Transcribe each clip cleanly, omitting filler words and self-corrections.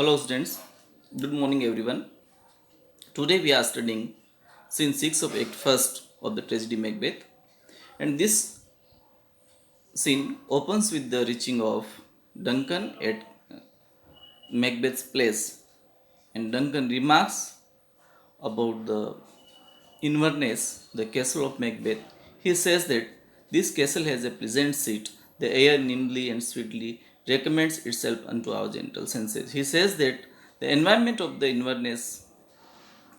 Hello students, good morning everyone. Today we are studying scene 6 of Act 1st of the tragedy Macbeth, and this scene opens with the reaching of Duncan at Macbeth's place, and Duncan remarks about the Inverness, the castle of Macbeth. He says that this castle has a pleasant seat, the air nimbly and sweetly recommends itself unto our gentle senses. He says that the environment of the Inverness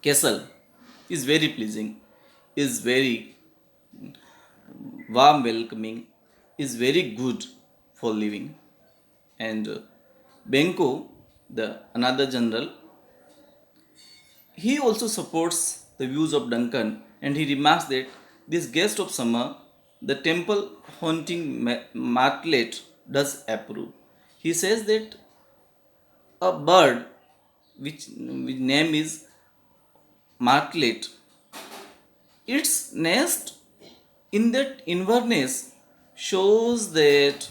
castle is very pleasing, is very warm, welcoming, is very good for living. And Benko, the another general, he also supports the views of Duncan, and he remarks that this guest of summer, the temple haunting martlet, does approve. He says that a bird which name is martlet, its nest in that Inverness shows that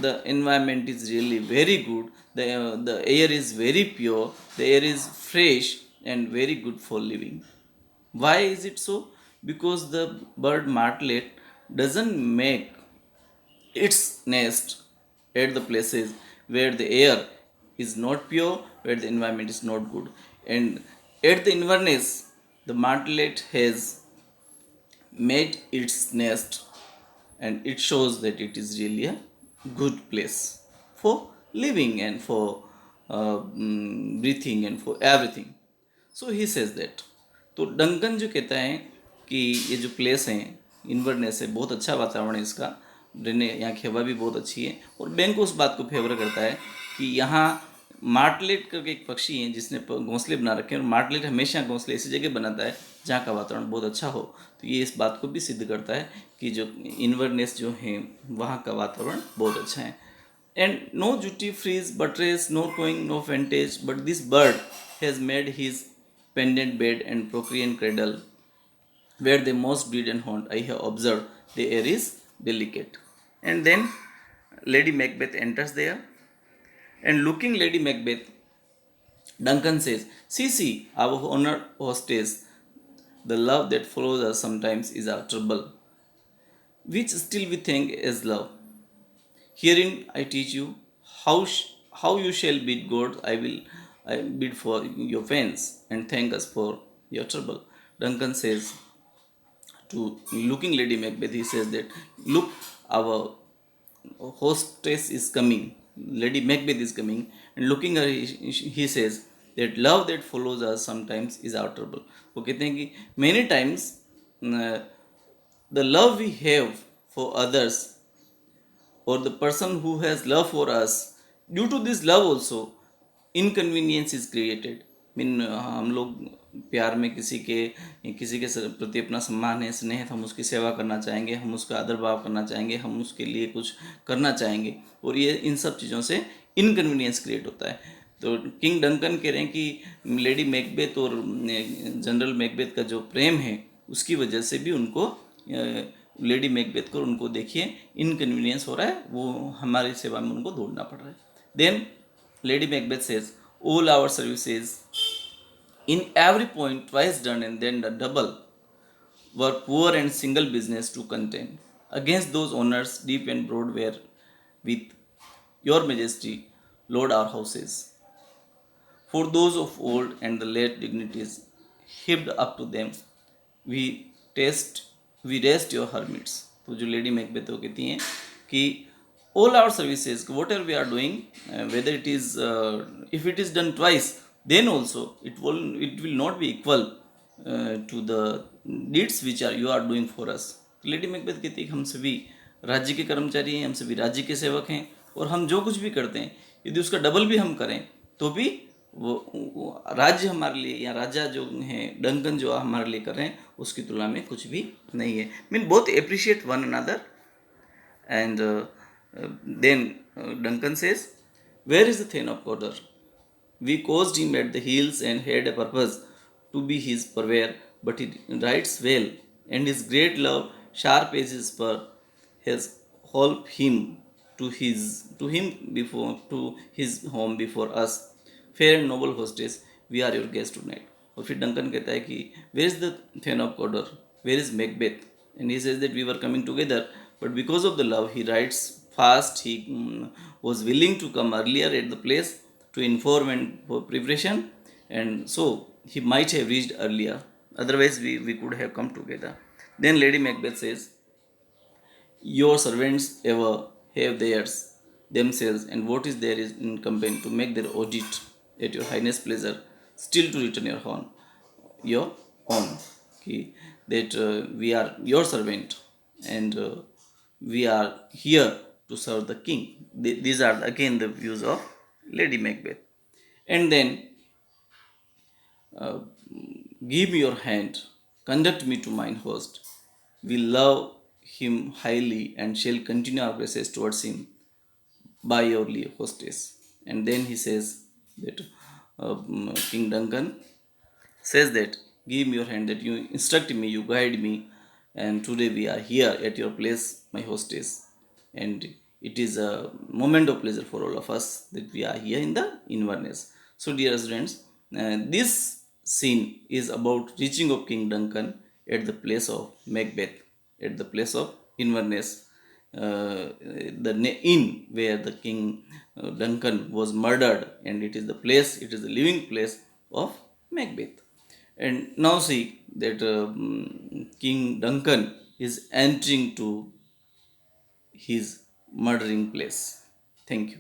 the environment is really very good. The air is very pure, the air is fresh and very good for living. Why is it so? Because the bird martlet doesn't make its nest at the places where the air is not pure, where the environment is not good. And at the Inverness, the martlet has made its nest, and it shows that it is really a good place for living and for breathing and for everything. So he says that. तो Duncan जो कहता है कि ये जो place है Inverness है, बहुत अच्छा वातावरण है इसका, रहने यहाँ की हवा भी बहुत अच्छी है। और बैंक उस बात को फेवर करता है कि यहाँ मार्टलेट करके एक पक्षी है जिसने घोंसले बना रखे हैं, और मार्टलेट हमेशा घोंसले ऐसी जगह बनाता है जहाँ का वातावरण बहुत अच्छा हो। तो ये इस बात को भी सिद्ध करता है कि जो इन्वर्नेस जो है वहाँ का वातावरण बहुत अच्छा है। And no jutty frieze buttress no coign no vantage but this bird has made his pendant bed and procreant cradle where they most breed and haunt. I have observed the air is delicate. And then Lady Macbeth enters there, and looking Lady Macbeth, Duncan says, see, our honored hostess, the love that follows us sometimes is our trouble, which still we think is love. Herein I teach you how you shall bid God. I bid for your fence and thank us for your trouble. Duncan says to looking Lady Macbeth, he says that look, our hostess is coming. Lady Macbeth is coming, and looking her, he says that love that follows us sometimes is our trouble. वो कहते हैं कि many times the love we have for others or the person who has love for us, due to this love also inconvenience is created. Mean हम लोग प्यार में किसी के प्रति अपना सम्मान है, स्नेह है, हम उसकी सेवा करना चाहेंगे, हम उसका आदर भाव करना चाहेंगे, हम उसके लिए कुछ करना चाहेंगे, और ये इन सब चीज़ों से इनकन्वीनियंस क्रिएट होता है। तो किंग डंकन कह रहे हैं कि लेडी मैकबेथ और जनरल मैकबेथ का जो प्रेम है उसकी वजह से भी उनको लेडी मैकबेथ को उनको देखिए इनकन्वीनियंस हो रहा है, वो हमारी सेवा में उनको दौड़ना पड़ रहा है। Then Lady Macbeth says all our services in every point twice done and then the double were poor and single business to contend against those honors deep and broad where with your majesty lord our houses. For those of old and the late dignities heaped up to them, we test we rest your hermits. तो जो lady Macbeth वो कहती हैं कि all our services, whatever we are doing, whether it is if it is done twice, then also it will not be equal to the deeds which are you are doing for us. Lady Macbeth कहती है कि हम सभी राज्य के कर्मचारी हैं, हम सभी राज्य के सेवक हैं, और हम जो कुछ भी करते हैं यदि उसका डबल भी हम करें तो भी वो राज्य हमारे लिए या राजा जो हैं डंकन जो हमारे लिए कर रहे हैं उसकी तुलना में कुछ भी नहीं है। Mean both appreciate one another. And then Duncan says, where is the Thane of Cawdor? We caused him at the heels and had a purpose to be his purveyor, but he rides well, and his great love, sharp as his spur, has holp him to his home before us. Fair and noble hostess, we are your guest tonight. और फिर Duncan कहता है कि where is the thane of Cawdor, where is Macbeth, and he says that we were coming together, but because of the love he rides fast. He was willing to come earlier at the place to inform and for preparation, and so he might have reached earlier, otherwise we could have come together. Then Lady Macbeth says, your servants ever have theirs themselves, and what is there is in company to make their audit at your highness pleasure, still to return your own. Okay, that we are your servant, and we are here to serve the king. These are again the views of Lady Macbeth. And then uh, give me your hand, conduct me to mine host. We love him highly and shall continue our graces towards him by your leave, hostess. And then he says that King Duncan says that give me your hand, that you instruct me, you guide me, and today we are here at your place, my hostess, and it is a moment of pleasure for all of us that we are here in the Inverness. So, dear students, this scene is about reaching of King Duncan at the place of Macbeth, at the place of Inverness, the inn where the King Duncan was murdered, and it is the place, it is the living place of Macbeth. And now see that King Duncan is entering to his murdering place. Thank you.